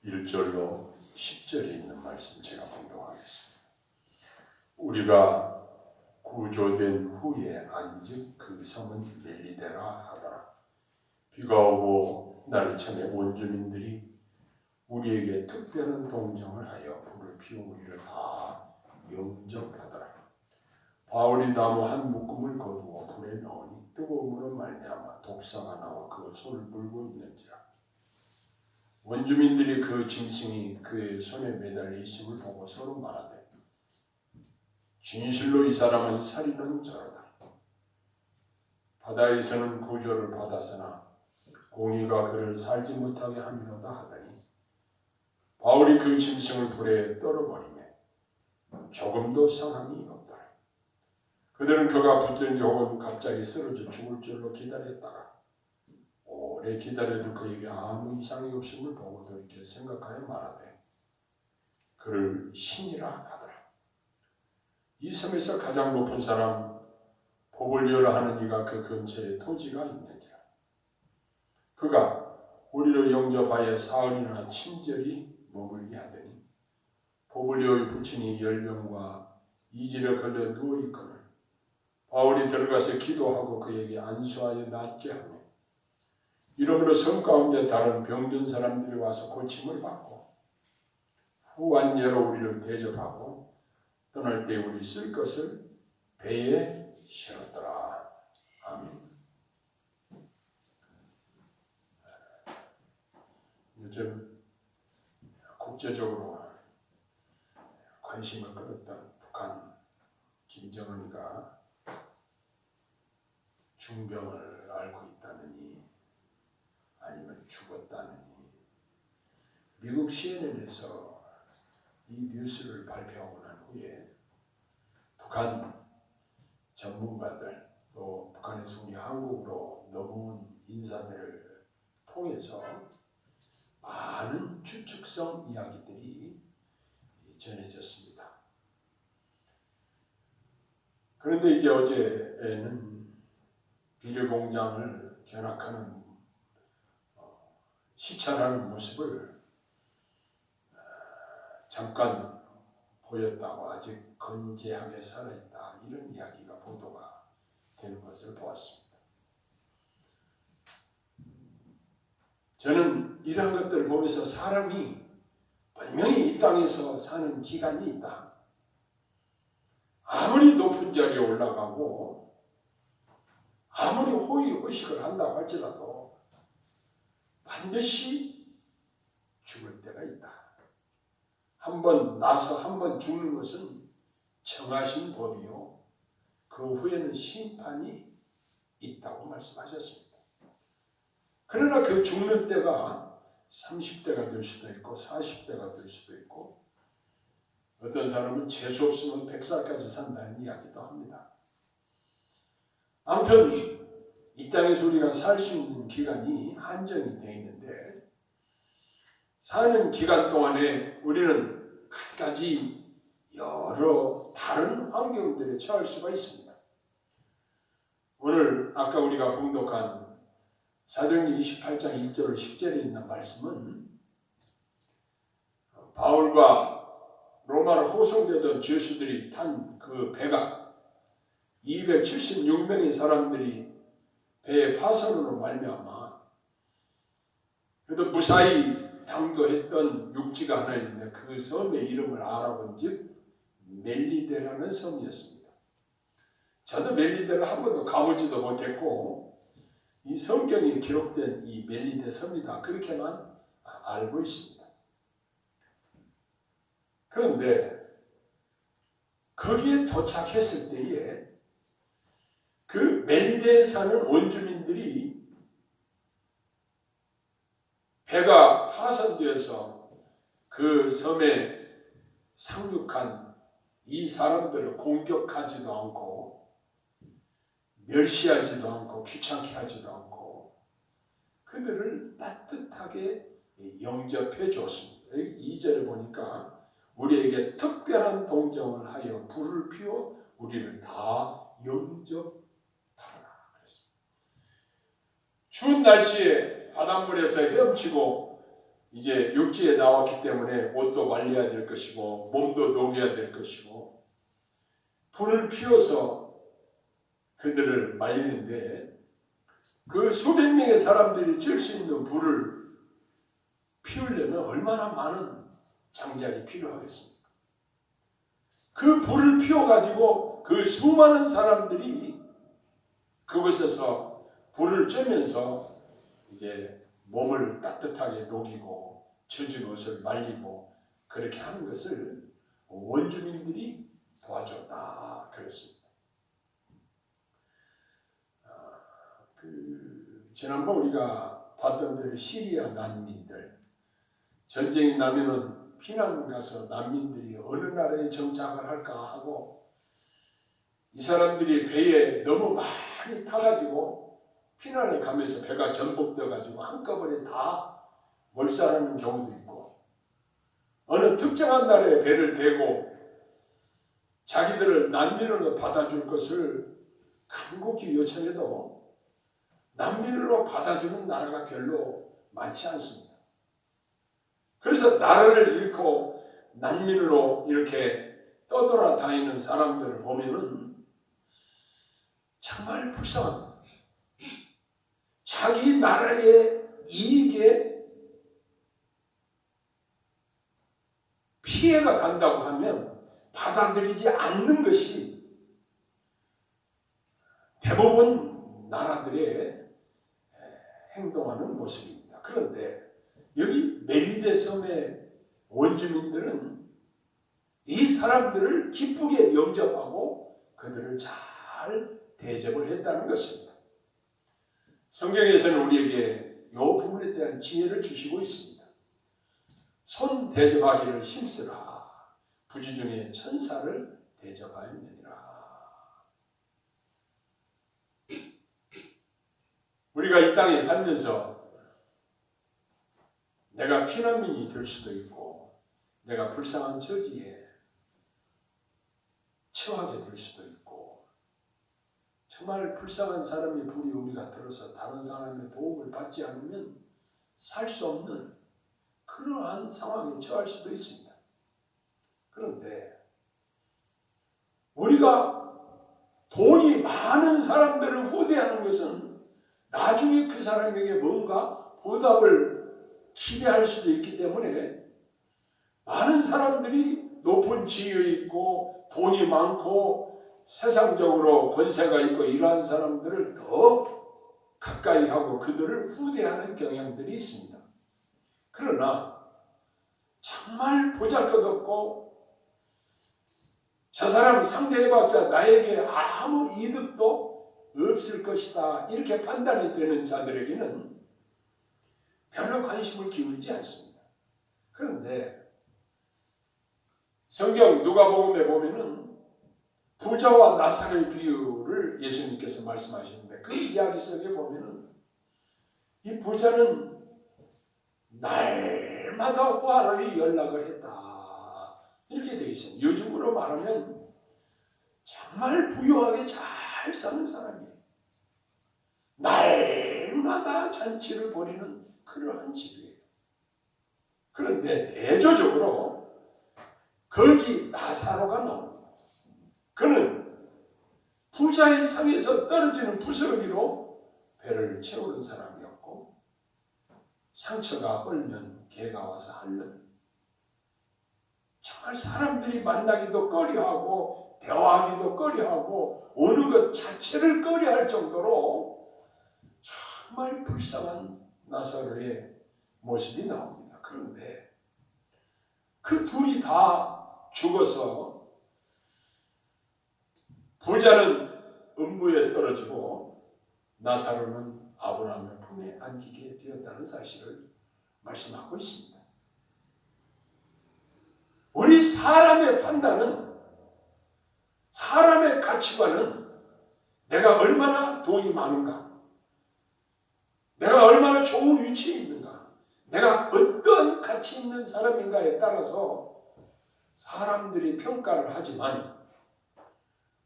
1절로 10절에 있는 말씀 제가 봉독하겠습니다. 우리가 구조된 후에 안즉 그 성은 멜리데라 하더라. 비가 오고 날이 참에 온 주민들이 우리에게 특별한 동정을 하여 불을 피워 우리를 다 영접하더라. 바울이 나무 한 묶음을 거두어 불에 넣으니 뜨거움으로 말미암아 독사가 나와 그 손을 물고 있는지라. 원주민들이 그 짐승이 그의 손에 매달려 있음을 보고 서로 말하되 진실로 이 사람은 살인한 자로다. 바다에서는 구조를 받았으나 공의가 그를 살지 못하게 함이로다 하더니 바울이 그 짐승을 불에 떨어버리매 조금도 상함이 없더라. 그들은 그가 붙든지 혹은 갑자기 쓰러져 죽을 줄로 기다렸다가 오래 기다려도 그에게 아무 이상이 없음을 보고 돌이켜 생각하여 말하되 그를 신이라 하더라. 이 섬에서 가장 높은 사람 보블리오라 하는 이가 그 근처에 토지가 있는지라. 그가 우리를 영접하여 사흘이나 친절히 머물게 하더니 보블리오의 부친이 열병과 이질에 걸려 누워있거늘 바울이 들어가서 기도하고 그에게 안수하여 낫게 하며 이러므로 섬 가운데 다른 병든 사람들이 와서 고침을 받고 후한예로 우리를 대접하고 떠날 때 우리 쓸 것을 배에 실었더라. 아멘. 요즘 국제적으로 관심을 끌었던 북한 김정은이가 중병을 앓고 있다느니 아니면 죽었다느니 미국 CNN에서 이 뉴스를 발표하고 난 후에 북한 전문가들 또 북한에서 우리 한국으로 넘어온 인사들을 통해서 많은 추측성 이야기들이 전해졌습니다. 그런데 이제 어제는 비료 공장을 견학하는 시찰하는 모습을 잠깐 보였다고 아직 건재하게 살아있다 이런 이야기가 보도가 되는 것을 보았습니다. 저는 이런 것들을 보면서 사람이 분명히 이 땅에서 사는 기간이 있다. 아무리 높은 자리에 올라가고 아무리 호의호식을 한다고 할지라도 반드시 죽을 때가 있다. 한번 나서 한번 죽는 것은 정하신 법이요 그 후에는 심판이 있다고 말씀하셨습니다. 그러나 그 죽는 때가 30대가 될 수도 있고 40대가 될 수도 있고 어떤 사람은 재수 없으면 100살까지 산다는 이야기도 합니다. 아무튼 이 땅에서 우리가 살 수 있는 기간이 한정이 되어 있는데 사는 기간 동안에 우리는 갖가지 여러 다른 환경들에 처할 수가 있습니다. 오늘 아까 우리가 봉독한 사도행전 28장 1절 10절에 있는 말씀은 바울과 로마로 호송되던 죄수들이 탄 그 배가 276명의 사람들이 배의 파손으로 말미암아 그래도 무사히 당도했던 육지가 하나 있는데 그 섬의 이름을 알아본즉 멜리데라는 섬이었습니다. 저도 멜리데를 한 번도 가보지도 못했고 이 성경에 기록된 이 멜리데 섬이다 그렇게만 알고 있습니다. 그런데 거기에 도착했을 때에 그 멜리데에 사는 원주민들이 배가 파손되어서 그 섬에 상륙한 이 사람들을 공격하지도 않고 멸시하지도 않고 귀찮게 하지도 않고 그들을 따뜻하게 영접해 줬습니다. 2절에 보니까 우리에게 특별한 동정을 하여 불을 피워 우리를 다 영접하라 그랬습니다. 추운 날씨에 바닷물에서 헤엄치고 이제 육지에 나왔기 때문에 옷도 말려야 될 것이고 몸도 녹여야 될 것이고 불을 피워서 그들을 말리는데 그 수백 명의 사람들이 쬐 수 있는 불을 피우려면 얼마나 많은 장작이 필요하겠습니까? 그 불을 피워가지고 그 수많은 사람들이 그곳에서 불을 쬐면서 이제 몸을 따뜻하게 녹이고 젖은 옷을 말리고 그렇게 하는 것을 원주민들이 도와줬다 그랬습니다. 지난번 우리가 봤던 대로 시리아 난민들 전쟁이 나면은 피난 가서 난민들이 어느 나라에 정착을 할까 하고 이 사람들이 배에 너무 많이 타가지고 피난을 가면서 배가 전복되어 가지고 한꺼번에 다 몰살하는 경우도 있고 어느 특정한 나라에 배를 대고 자기들을 난민으로 받아줄 것을 간곡히 요청해도 난민으로 받아주는 나라가 별로 많지 않습니다. 그래서 나라를 잃고 난민으로 이렇게 떠돌아다니는 사람들을 보면은 정말 불쌍합니다. 자기 나라의 이익에 피해가 간다고 하면 받아들이지 않는 것이 대부분 나라들의 행동하는 모습입니다. 그런데 여기 멜리데 섬의 원주민들은 이 사람들을 기쁘게 영접하고 그들을 잘 대접을 했다는 것입니다. 성경에서는 우리에게 이 부분에 대한 지혜를 주시고 있습니다. 손 대접하기를 힘쓰라. 부지 중에 천사를 대접하였느니라. 우리가 이 땅에 살면서 내가 피난민이 될 수도 있고 내가 불쌍한 처지에 처하게 될 수도 있고 정말 불쌍한 사람이 불이 우리가 들어서 다른 사람의 도움을 받지 않으면 살 수 없는 그러한 상황에 처할 수도 있습니다. 그런데 우리가 돈이 많은 사람들을 후대하는 것은 나중에 그 사람에게 뭔가 보답을 기대할 수도 있기 때문에 많은 사람들이 높은 지위에 있고 돈이 많고 세상적으로 권세가 있고 이러한 사람들을 더 가까이 하고 그들을 후대하는 경향들이 있습니다. 그러나 정말 보잘것없고 저 사람 상대해봤자 나에게 아무 이득도 없을 것이다 이렇게 판단이 되는 자들에게는 별로 관심을 기울이지 않습니다. 그런데 성경 누가복음에 보면은 부자와 나사로의 비유를 예수님께서 말씀하시는데 그 이야기 속에 보면은 이 부자는 날마다 화로에 연락을 했다 이렇게 되어 있습니다. 요즘으로 말하면 정말 부유하게 잘 사는 사람이에요. 날마다 잔치를 벌이는 그러한 집이에요. 그런데 대조적으로 거지 나사로가 나옵니다. 그는 부자의 상에서 떨어지는 부스러기로 배를 채우는 사람이었고 상처가 얼면 개가 와서 핥는 정말 사람들이 만나기도 꺼려하고 대화하기도 꺼려하고 어느 것 자체를 꺼려할 정도로 정말 불쌍한 나사로의 모습이 나옵니다. 그런데 그 둘이 다 죽어서 부자는 음부에 떨어지고 나사로는 아브라함의 품에 안기게 되었다는 사실을 말씀하고 있습니다. 우리 사람의 판단은 사람의 가치관은 내가 얼마나 돈이 많은가 내가 얼마나 좋은 위치에 있는가 내가 어떤 가치 있는 사람인가에 따라서 사람들이 평가를 하지만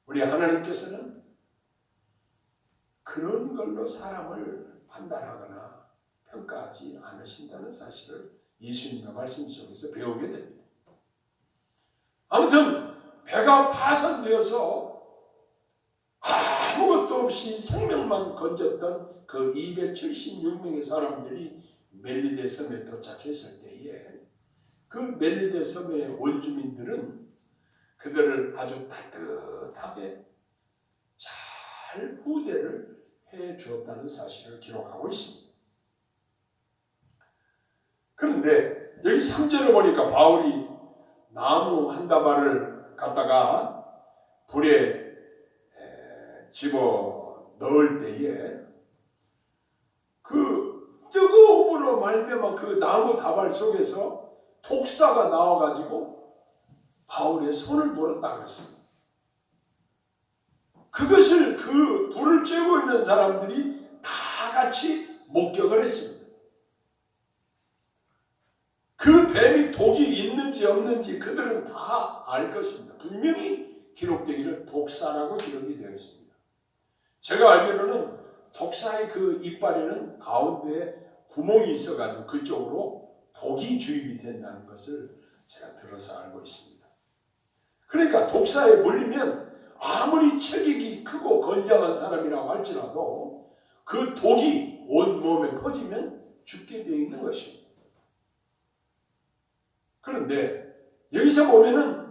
우리 하나님께서는 그런 걸로 사람을 판단하거나 평가하지 않으신다는 사실을 예수님의 말씀 속에서 배우게 됩니다. 아무튼 배가 파손되어서 아무것도 없이 생명만 건졌던 그 276명의 사람들이 멜리데 섬에 도착했을 때에 그 멜리데 섬의 원주민들은 그들을 아주 따뜻하게 잘 후대를 해 주었다는 사실을 기록하고 있습니다. 그런데 여기 3절을 보니까 바울이 나무 한 다발을 갖다가 불에 집어 넣을 때에 그 뜨거움으로 말미암아 그 나무 다발 속에서 독사가 나와가지고 바울의 손을 물었다 그랬습니다. 그것을 그 불을 쬐고 있는 사람들이 다 같이 목격을 했습니다. 그 뱀이 독이 있는지 없는지 그들은 다 알 것입니다. 분명히 기록되기를 독사라고 기록이 되어 있습니다. 제가 알기로는 독사의 그 이빨에는 가운데에 구멍이 있어가지고 그쪽으로 독이 주입이 된다는 것을 제가 들어서 알고 있습니다. 그러니까 독사에 물리면 아무리 체격이 크고 건장한 사람이라고 할지라도 그 독이 온 몸에 퍼지면 죽게 되어 있는 것입니다. 그런데 여기서 보면은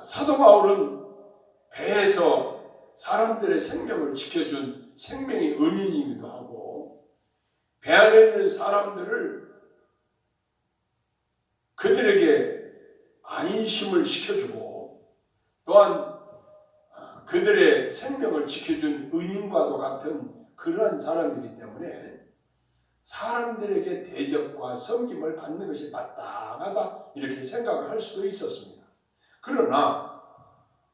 사도 바울은 배에서 사람들의 생명을 지켜준 생명의 은인이기도 하고 배 안에 있는 사람들을 그들에게 안심을 시켜주고 또한 그들의 생명을 지켜준 은인과도 같은 그러한 사람이기 때문에 사람들에게 대접과 섬김을 받는 것이 마땅하다 이렇게 생각을 할 수도 있었습니다. 그러나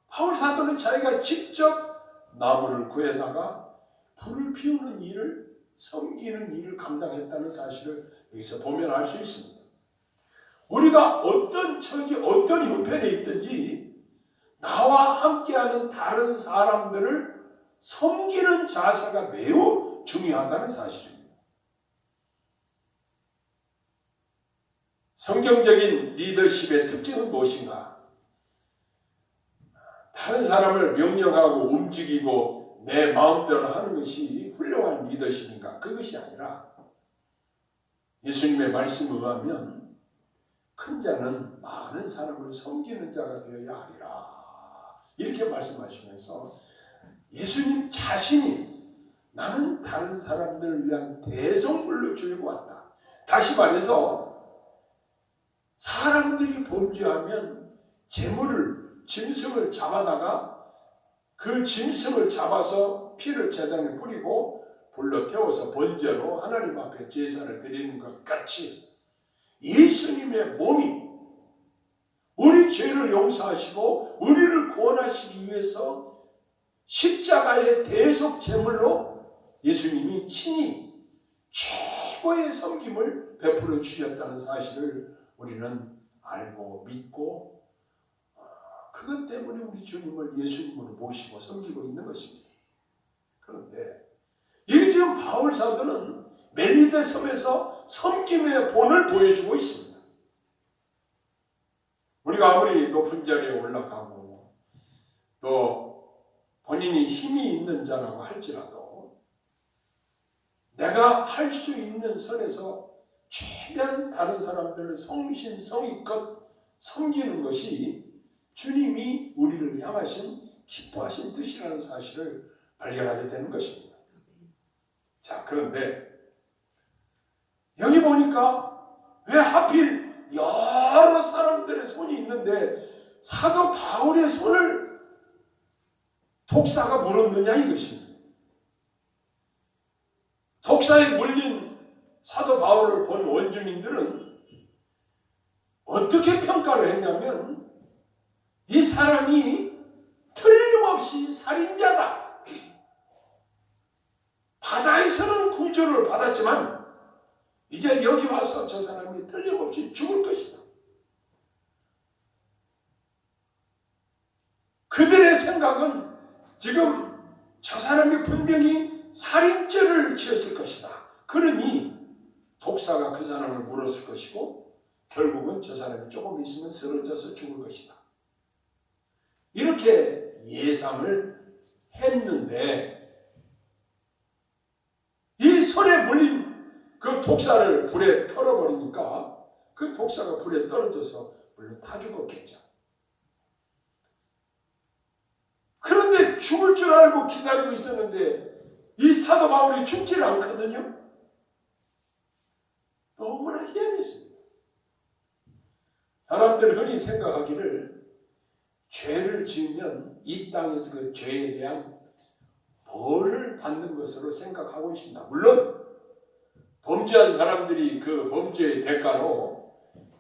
바울 사도는 자기가 직접 나무를 구해다가 불을 피우는 일을 섬기는 일을 감당했다는 사실을 여기서 보면 알 수 있습니다. 우리가 어떤 처지 어떤 형편에 있든지 나와 함께하는 다른 사람들을 섬기는 자세가 매우 중요하다는 사실입니다. 성경적인 리더십의 특징은 무엇인가? 다른 사람을 명령하고 움직이고 내 마음대로 하는 것이 훌륭한 리더십인가? 그것이 아니라 예수님의 말씀에 의하면 큰 자는 많은 사람을 섬기는 자가 되어야 하리라. 이렇게 말씀하시면서 예수님 자신이 나는 다른 사람들을 위한 대성물로 주려고 왔다. 다시 말해서 사람들이 범죄하면 짐승을 잡아다가 그 짐승을 잡아서 피를 제단에 뿌리고 불로 태워서 번제로 하나님 앞에 제사를 드리는 것 같이 예수님의 몸이 우리 죄를 용서하시고 우리를 구원하시기 위해서 십자가의 대속 제물로 예수님이 친히 최고의 섬김을 베풀어 주셨다는 사실을 우리는 알고 믿고 그것 때문에 우리 주님을 예수님으로 모시고 섬기고 있는 것입니다. 그런데 이 지금 바울 사도는 멜리데 섬에서 섬김의 본을 보여주고 있습니다. 우리가 아무리 높은 자리에 올라가고 또 본인이 힘이 있는 자라고 할지라도 내가 할 수 있는 선에서 최대한 다른 사람들을 성심성의껏 섬기는 것이 주님이 우리를 향하신 기뻐하신 뜻이라는 사실을 발견하게 되는 것입니다. 자, 그런데 여기 보니까 왜 하필 여러 사람들의 손이 있는데 사도 바울의 손을 독사가 물었느냐 이것입니다. 독사에 물린 사도 바울을 본 원주민들은 어떻게 평가를 했냐면 이 사람이 틀림없이 살인자다. 바다에서는 구조를 받았지만 이제 여기 와서 저 사람이 틀림없이 죽을 것이다. 그들의 생각은 지금 저 사람이 분명히 살인죄를 지었을 것이다. 그러니 독사가 그 사람을 물었을 것이고 결국은 저 사람이 조금 있으면 쓰러져서 죽을 것이다. 이렇게 예상을 했는데 이 손에 물린 그 독사를 불에 털어버리니까 그 독사가 불에 떨어져서 물론 다 죽었겠죠. 그런데 죽을 줄 알고 기다리고 있었는데 이 사도 바울이 죽질 않거든요. 너무나 희한했습니다. 사람들은 흔히 생각하기를 죄를 지으면 이 땅에서 그 죄에 대한 벌을 받는 것으로 생각하고 있습니다. 물론 범죄한 사람들이 그 범죄의 대가로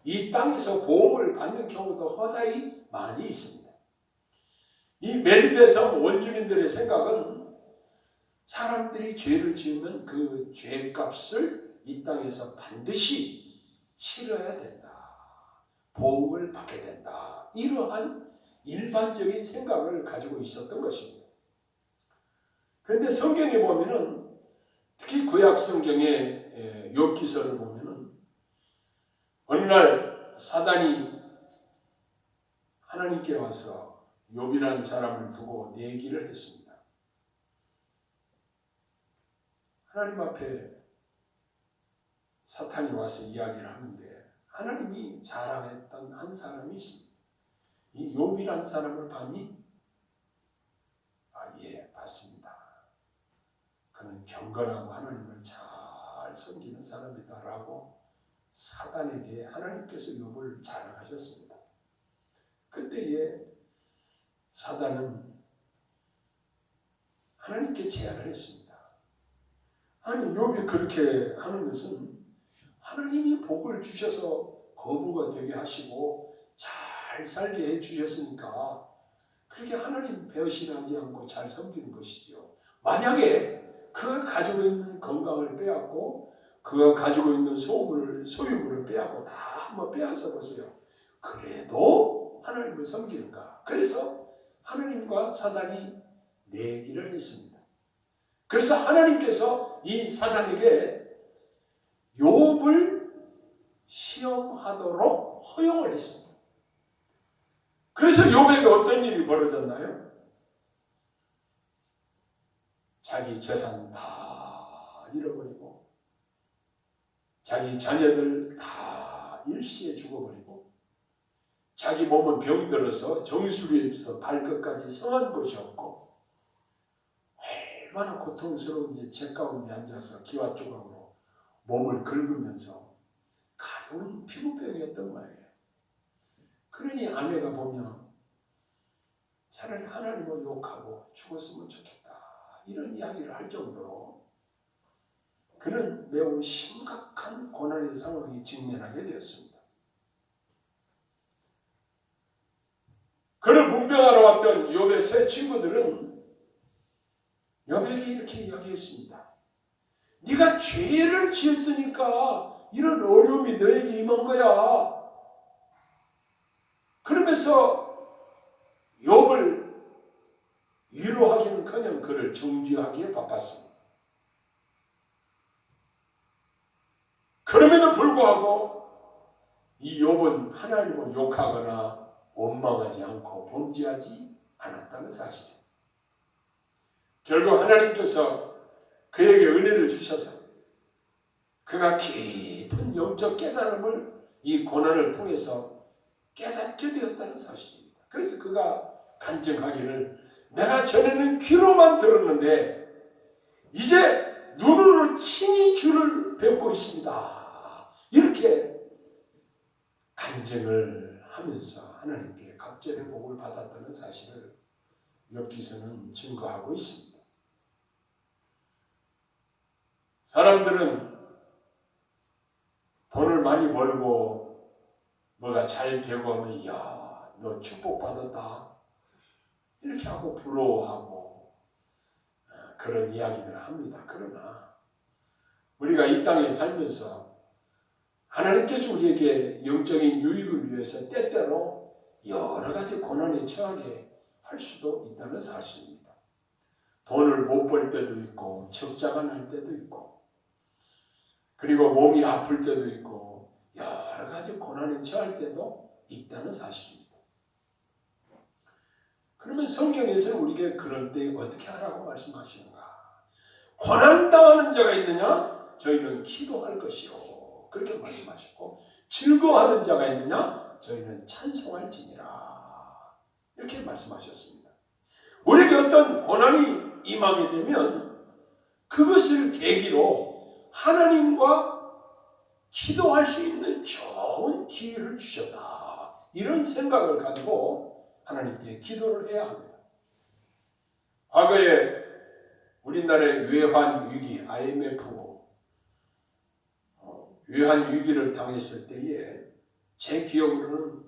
이 땅에서 보험을 받는 경우도 허다히 많이 있습니다. 이 메리데섬 원주민들의 생각은 사람들이 죄를 지으면 그 죄값을 이 땅에서 반드시 치러야 된다. 보험을 받게 된다. 이러한 일반적인 생각을 가지고 있었던 것입니다. 그런데 성경에 보면은 특히 구약 성경의 욥기서를 보면은 어느 날 사단이 하나님께 와서 욥이라는 사람을 두고 내기를 했습니다. 하나님 앞에 사탄이 와서 이야기를 하는데 하나님이 자랑했던 한 사람이 있습니다. 이 욥이라는 사람을 봤니? 아, 예, 봤습니다. 그는 경건하고 하나님을 잘 섬기는 사람이다라고 사단에게 하나님께서 욥을 자랑하셨습니다. 그때에 사단은 하나님께 제안을 했습니다. 아니, 욥이 그렇게 하는 것은 하나님이 복을 주셔서 거부가 되게 하시고 잘 살게 해주셨으니까 그렇게 하나님 배신하지 않고 잘 섬기는 것이죠. 만약에 그가 가지고 있는 건강을 빼앗고 그가 가지고 있는 소유물을 빼앗고 다 한번 빼앗아 보세요. 그래도 하나님을 섬기는가? 그래서 하나님과 사단이 내기를 했습니다. 그래서 하나님께서 이 사단에게 욥을 시험하도록 허용을 했습니다. 그래서 욥에게 어떤 일이 벌어졌나요? 자기 재산 다 잃어버리고 자기 자녀들 다 일시에 죽어버리고 자기 몸은 병들어서 정수리에서 발끝까지 성한 곳이 없고 얼마나 고통스러운지 제 가운데 앉아서 기와 조각으로 몸을 긁으면서 가벼운 피부병이었던 거예요. 그러니 아내가 보면 차라리 하나님을 욕하고 죽었으면 좋겠다 이런 이야기를 할 정도로 그는 매우 심각한 고난의 상황에 직면하게 되었습니다. 그를 문병하러 왔던 욥의 세 친구들은 욥에게 이렇게 이야기했습니다. 네가 죄를 지었으니까 이런 어려움이 너에게 임한 거야. 그러면서 욥을 위로하기는커녕 그를 정죄하기에 바빴습니다. 그럼에도 불구하고 이 욥은 하나님을 욕하거나 원망하지 않고 범죄하지 않았다는 사실이에요. 결국 하나님께서 그에게 은혜를 주셔서 그가 깊은 영적 깨달음을 이 고난을 통해서 깨닫게 되었다는 사실입니다. 그래서 그가 간증하기를 내가 전에는 귀로만 들었는데 이제 눈으로 친히 주를 뵙고 있습니다. 이렇게 간증을 하면서 하나님께 갑절의 복을 받았다는 사실을 욥기서는 증거하고 있습니다. 사람들은 돈을 많이 벌고 뭐가 잘 되고 하면 이야 너 축복받았다 이렇게 하고 부러워하고 그런 이야기들을 합니다. 그러나 우리가 이 땅에 살면서 하나님께서 우리에게 영적인 유익을 위해서 때때로 여러 가지 고난에 처하게 할 수도 있다는 사실입니다. 돈을 못 벌 때도 있고 적자가 날 때도 있고 그리고 몸이 아플 때도 있고 여러 가지 고난에 처할 때도 있다는 사실입니다. 그러면 성경에서 우리에게 그럴 때 어떻게 하라고 말씀하시는가? 고난당하는 자가 있느냐? 저희는 기도할 것이요. 그렇게 말씀하셨고, 즐거워하는 자가 있느냐? 저희는 찬송할지니라. 이렇게 말씀하셨습니다. 우리에게 어떤 고난이 임하게 되면 그것을 계기로 하나님과 기도할 수 있는 좋은 기회를 주셨다. 이런 생각을 가지고 하나님께 기도를 해야 합니다. 과거에 우리나라의 외환 위기, IMF 외환 위기를 당했을 때에 제 기억으로는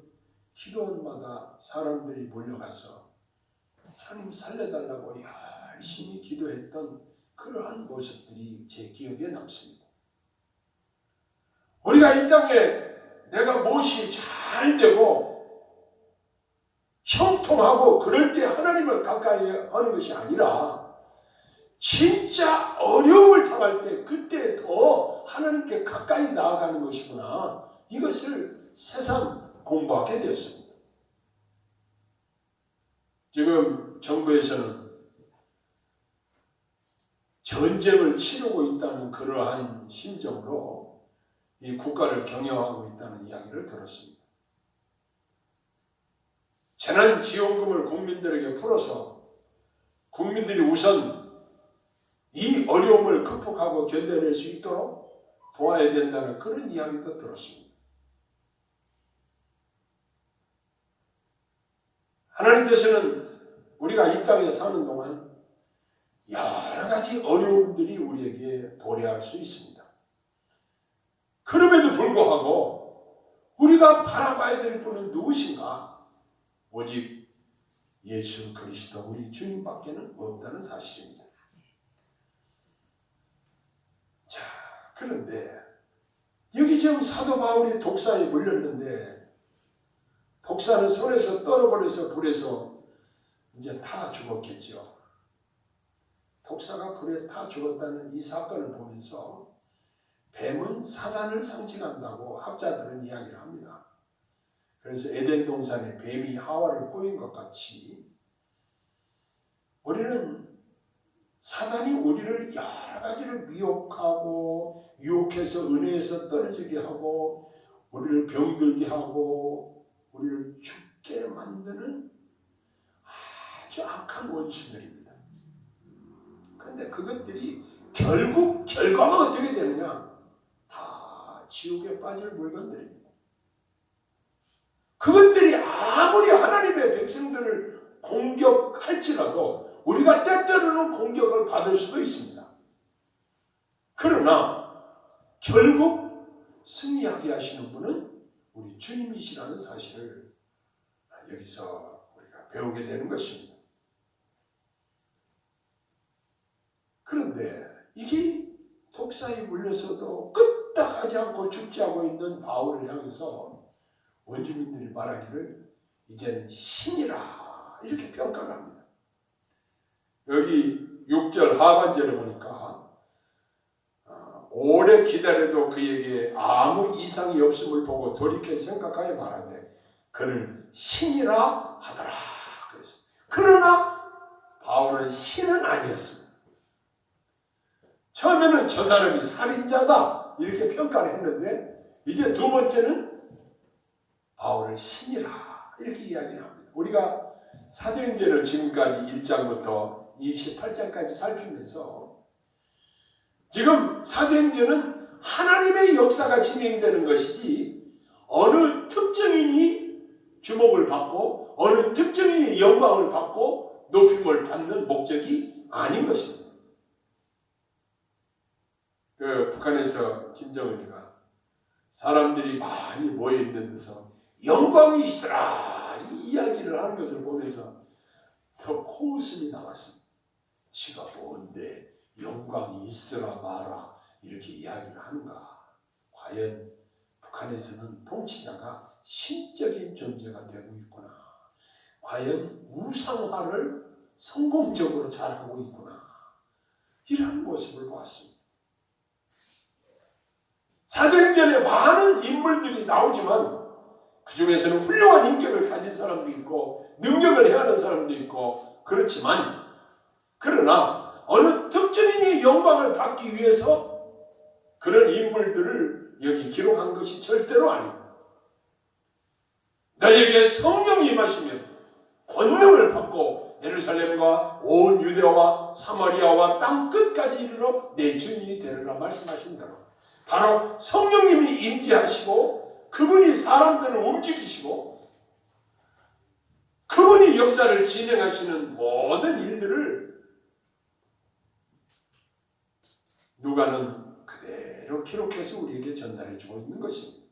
기도원마다 사람들이 몰려가서 하나님 살려달라고 열심히 기도했던 그러한 모습들이 제 기억에 남습니다. 우리가 이 땅에 내가 무엇이 잘 되고 형통하고 그럴 때 하나님을 가까이 하는 것이 아니라 진짜 어려움을 당할 때 그때 더 하나님께 가까이 나아가는 것이구나. 이것을 새삼 공부하게 되었습니다. 지금 정부에서는 전쟁을 치르고 있다는 그러한 심정으로 이 국가를 경영하고 있다는 이야기를 들었습니다. 재난지원금을 국민들에게 풀어서 국민들이 우선 이 어려움을 극복하고 견뎌낼 수 있도록 도와야 된다는 그런 이야기도 들었습니다. 하나님께서는 우리가 이 땅에 사는 동안 여러 가지 어려움들이 우리에게 도래할 수 있습니다. 그럼에도 불구하고 우리가 바라봐야 될 분은 누구신가? 오직 예수 그리스도 우리 주님밖에는 없다는 사실입니다. 자, 그런데 여기 지금 사도 바울이 독사에 물렸는데 독사는 손에서 떨어버려서 불에서 이제 타 죽었겠죠. 독사가 불에 타 죽었다는 이 사건을 보면서 뱀은 사단을 상징한다고 학자들은 이야기를 합니다. 그래서 에덴 동산에 뱀이 하와를 꼬인 것 같이 우리는 사단이 우리를 여러 가지로 미혹하고 유혹해서 은혜에서 떨어지게 하고 우리를 병들게 하고 우리를 죽게 만드는 아주 악한 원수들입니다. 그런데 그것들이 결국 결과가 어떻게 되느냐? 다 지옥에 빠질 물건들입니다. 그것들이 아무리 하나님의 백성들을 공격할지라도 우리가 때때로는 공격을 받을 수도 있습니다. 그러나 결국 승리하게 하시는 분은 우리 주님이시라는 사실을 여기서 우리가 배우게 되는 것입니다. 그런데 이게 독사에 물려서도 끄떡하지 않고 죽지 않고 있는 바울을 향해서 원주민들이 말하기를 이제는 신이라 이렇게 평가를 합니다. 여기 6절 하반절에 보니까 오래 기다려도 그에게 아무 이상이 없음을 보고 돌이켜 생각하여 말하되 그는 신이라 하더라. 그러나 바울은 신은 아니었습니다. 처음에는 저 사람이 살인자다 이렇게 평가를 했는데 이제 두 번째는 바울을 신이라 이렇게 이야기를 합니다. 우리가 사도행전을 지금까지 1장부터 28장까지 살피면서 지금 사도행전은 하나님의 역사가 진행되는 것이지 어느 특정인이 주목을 받고 어느 특정인이 영광을 받고 높임을 받는 목적이 아닌 것입니다. 북한에서 김정은이가 사람들이 많이 모여있는 데서 영광이 있으라 이 이야기를 하는 것을 보면서 더 코웃음이 나왔습니다. 지가 뭔데 영광이 있으라 마라 이렇게 이야기를 하는가. 과연 북한에서는 통치자가 신적인 존재가 되고 있구나. 과연 우상화를 성공적으로 잘하고 있구나. 이러한 모습을 보았습니다. 사도행전에 많은 인물들이 나오지만 그 중에서는 훌륭한 인격을 가진 사람도 있고 능력을 해하는 사람도 있고 그렇지만 그러나 어느 특정인의 영광을 받기 위해서 그런 인물들을 여기 기록한 것이 절대로 아닙니다. 너에게 성령이 임하시면 권능을 받고 예루살렘과 온 유대와 사마리아와 땅 끝까지 이르러 내 증인이 되리라 말씀하신 대로 바로 성령님이 임재하시고 그분이 사람들을 움직이시고 그분이 역사를 진행하시는 모든 일들을 누가는 그대로 기록해서 우리에게 전달해주고 있는 것입니다.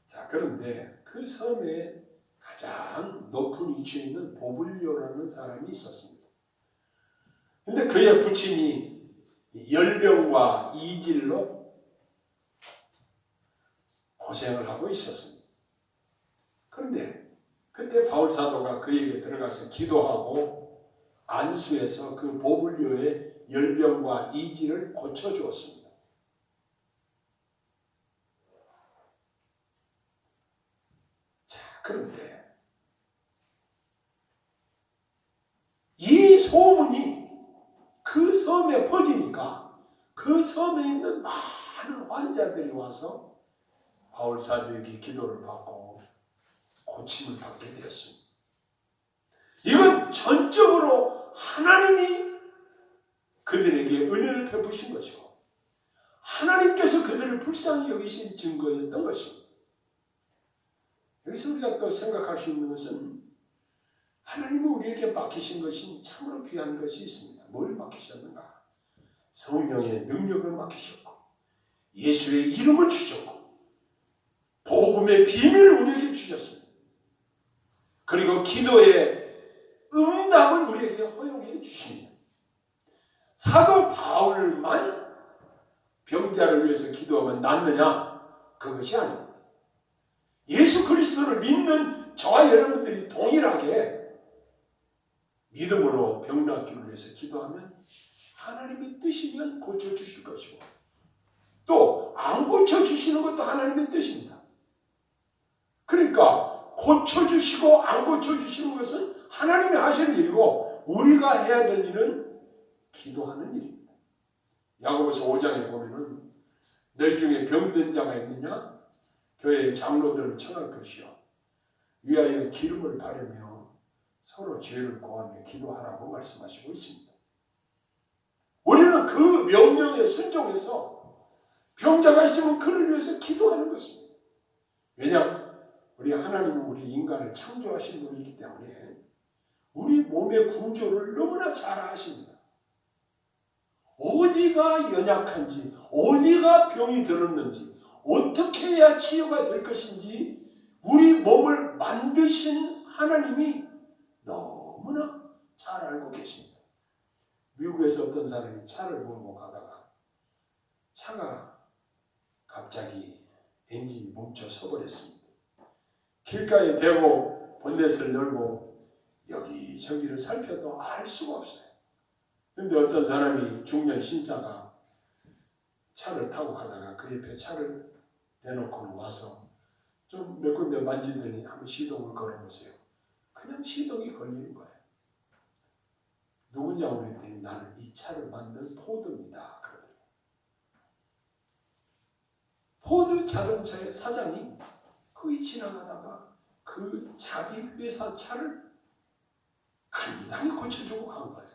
자, 그런데 그 섬에 가장 높은 위치에 있는 보블리오라는 사람이 있었습니다. 근데 그의 부친이 열병과 이질로 고생을 하고 있었습니다. 그런데 그때 바울 사도가 그에게 들어가서 기도하고 안수해서 그 보블리오의 열병과 이질을 고쳐주었습니다. 자, 그런데 이 소문이 그 섬에 퍼지니까 그 섬에 있는 많은 환자들이 와서 바울 사도에게 기도를 받고 고침을 받게 되었습니다. 이건 전적으로 하나님이 그들에게 은혜를 베푸신 것이고 하나님께서 그들을 불쌍히 여기신 증거였던 것입니다. 여기서 우리가 또 생각할 수 있는 것은 하나님은 우리에게 맡기신 것이 참으로 귀한 것이 있습니다. 뭘 맡기셨는가? 성령의 능력을 맡기셨고 예수의 이름을 주셨고 복음의 비밀을 우리에게 주셨습니다. 그리고 기도의 응답을 우리에게 허용해 주십니다. 사도 바울만 병자를 위해서 기도하면 낫느냐? 그것이 아닙니다. 예수 그리스도를 믿는 저와 여러분들이 동일하게 믿음으로 병 낫기를 위해서 기도하면 하나님이 뜻이면 고쳐주실 것이고 또 안 고쳐주시는 것도 하나님의 뜻입니다. 그러니까 고쳐주시고 안 고쳐주시는 것은 하나님이 하시는 일이고 우리가 해야 될 일은 기도하는 일입니다. 야고보서 5장에 보면은 너희 중에 병든 자가 있느냐? 교회의 장로들을 청할 것이요 위하여 기름을 바르며 서로 죄를 고하며 기도하라고 말씀하시고 있습니다. 우리는 그 명령에 순종해서 병자가 있으면 그를 위해서 기도하는 것입니다. 왜냐? 우리 하나님은 우리 인간을 창조하신 분이기 때문에 우리 몸의 구조를 너무나 잘 아십니다. 어디가 연약한지, 어디가 병이 들었는지, 어떻게 해야 치유가 될 것인지 우리 몸을 만드신 하나님이 너무나 잘 알고 계십니다. 미국에서 어떤 사람이 차를 몰고 가다가 차가 갑자기 엔진이 멈춰 서버렸습니다. 길가에 대고 본넷을 열고 여기저기를 살펴도 알 수가 없어요. 그런데 어떤 사람이 중년 신사가 차를 타고 가다가 그 옆에 차를 대놓고는 와서 좀 몇 군데 만지더니 한번 시동을 걸어보세요. 그냥 시동이 걸리는 거예요. 누구냐고 그랬더니 나는 이 차를 만든 포드입니다. 그러더라고요. 포드 자동차의 사장이 거기 지나가다가 그 자기 회사 차를 간단히 고쳐주고 간 거예요.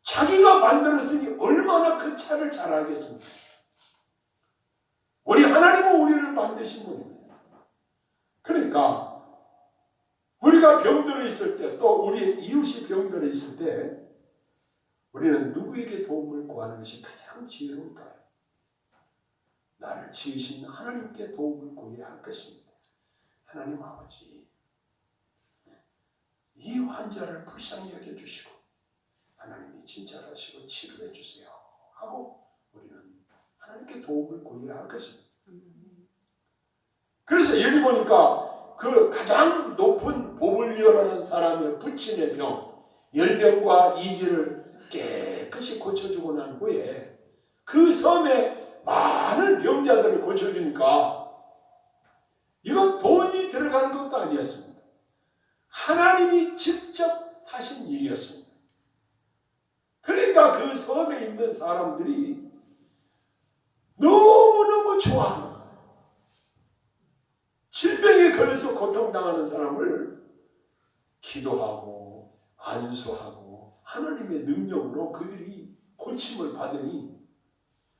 자기가 만들었으니 얼마나 그 차를 잘 알겠습니까? 우리 하나님은 우리를 만드신 분입니다. 그러니까 우리가 병들어 있을 때 또 우리의 이웃이 병들어 있을 때 우리는 누구에게 도움을 구하는 것이 가장 지혜로울까요? 나를 지으신 하나님께 도움을 구해야 할 것입니다. 하나님 아버지, 이 환자를 불쌍히 여겨주시고 하나님이 친절하시고 치료해 주세요 하고 우리는 하나님께 도움을 구해야 할 것입니다. 그래서 여기 보니까 그 가장 높은 보블리오라는 사람의 부친의 병, 열병과 이질을 깨끗이 고쳐주고 난 후에 그 섬에 많은 병자들을 고쳐주니까 이건 돈이 들어간 것도 아니었습니다. 하나님이 직접 하신 일이었습니다. 그러니까 그 섬에 있는 사람들이 너무너무 좋아하는 거예요. 질병에 걸려서 고통당하는 사람을 기도하고 안수하고 하나님의 능력으로 그들이 고침을 받으니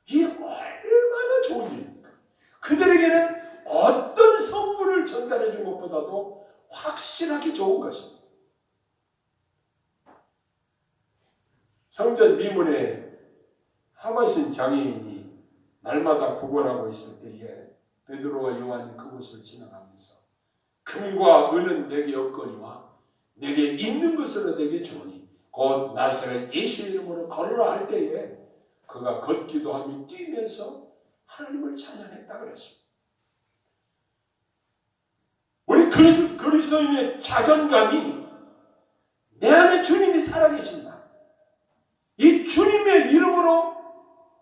이게 얼마나 좋은 일입니까? 그들에게는 어떤 선물을 전달해 준 것보다도 확실하게 좋은 것입니다. 성전 미문에 하마신 장애인이 날마다 구걸하고 있을 때에 베드로와 요한이 그곳을 지나가면서 금과 은은 내게 없거니와 내게 있는 것으로 내게 주오니 곧 나사렛 예수 이름으로 걸으라 할 때에 그가 걷기도 하며 뛰면서 하나님을 찬양했다 그랬습니다. 우리 그리스도인의 자존감이 내 안에 주님이 살아계신다. 이 주님의 이름으로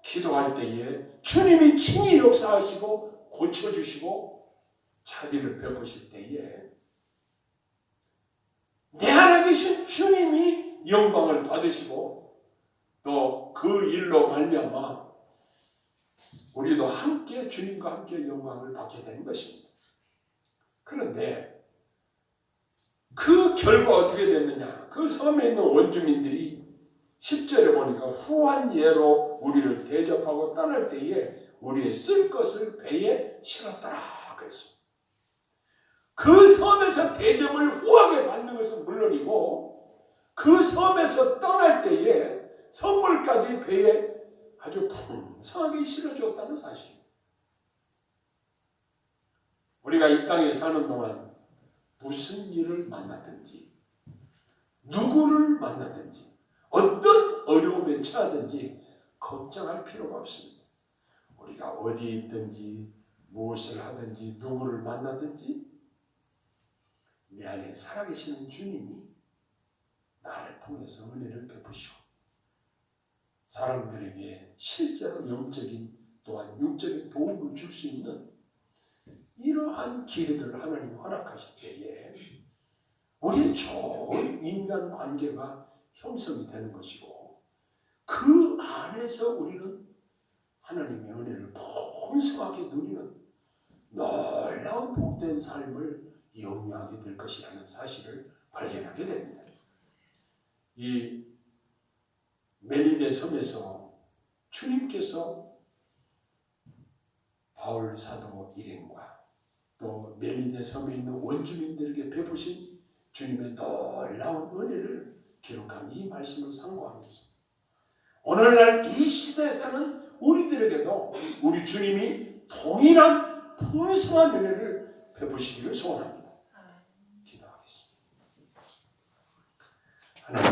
기도할 때에 주님이 친히 역사하시고 고쳐주시고 자비를 베푸실 때에 내 안에 계신 주님이 영광을 받으시고 또 그 일로 말미암아 우리도 함께 주님과 함께 영광을 받게 되는 것입니다. 그런데 그 결과 어떻게 됐느냐? 그 섬에 있는 원주민들이 10절에 보니까 후한 예로 우리를 대접하고 떠날 때에 우리의 쓸 것을 배에 실었더라 그랬습니다. 그 섬에서 대접을 후하게 받는 것은 물론이고 그 섬에서 떠날 때에 선물까지 배에 아주 풍성하게 실어주었다는 사실입니다. 우리가 이 땅에 사는 동안 무슨 일을 만나든지 누구를 만나든지 어떤 어려움에 처하든지 걱정할 필요가 없습니다. 우리가 어디에 있든지 무엇을 하든지 누구를 만나든지 내 안에 살아계시는 주님이 나를 통해서 은혜를 베푸시고 사람들에게 실제로 영적인 또한 육적인 도움을 줄 수 있는 이러한 기회들을 하나님이 허락하실 때에 우리의 좋은 인간관계가 형성이 되는 것이고 그 안에서 우리는 하나님의 은혜를 풍성하게 누리는 놀라운 복된 삶을 영위하게 될 것이라는 사실을 발견하게 됩니다. 이 멜리네 섬에서 주님께서 바울 사도 일행과 또 멜리네 섬에 있는 원주민들에게 베푸신 주님의 놀라운 은혜를 기록한 이 말씀을 상고하면서 오늘날 이 시대에 사는 우리들에게도 우리 주님이 동일한 풍성한 은혜를 베푸시기를 소원합니다. 기도하겠습니다. 하나님